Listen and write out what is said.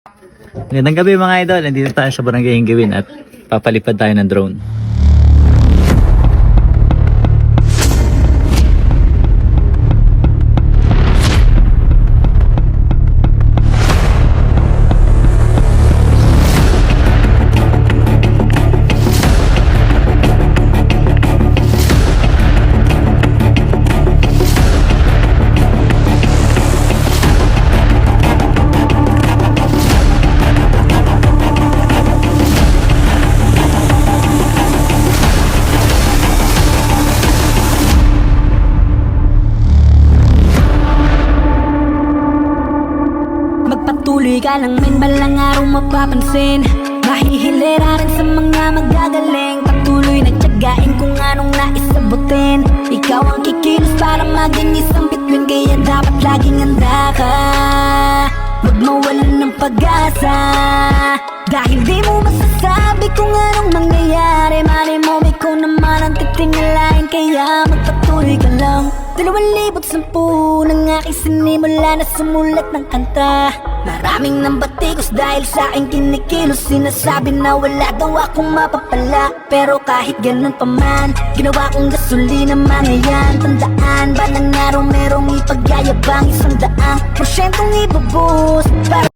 Magandang gabi mga idol, nandito tayo sa Barangay Hinggiwin at papalipad tayo ng drone. Magpatuloy ka lang men, balang araw mapapansin. Mahihilera rin sa mga magagaling. Patuloy na tiyagain kung anong nais sabutin. Ikaw ang kikilos para maging isang bituin, kaya dapat laging handa ka. Huwag mawalan ng pag-asa, dahil di mo masasabi kung anong mangyayari. Mali mo ikaw naman ang titingalain, kaya magpatuloy ka lang. 2010 nang aking sinimula na sumulat ng kanta. Maraming nang batikos dahil sa aking kinikilos. Sinasabi na wala daw akong mapapala, pero kahit ganun pa man, ginawa kong gasolina mga yan. Tandaan, balang araw merong ipagyayabang 100% ibubuhos para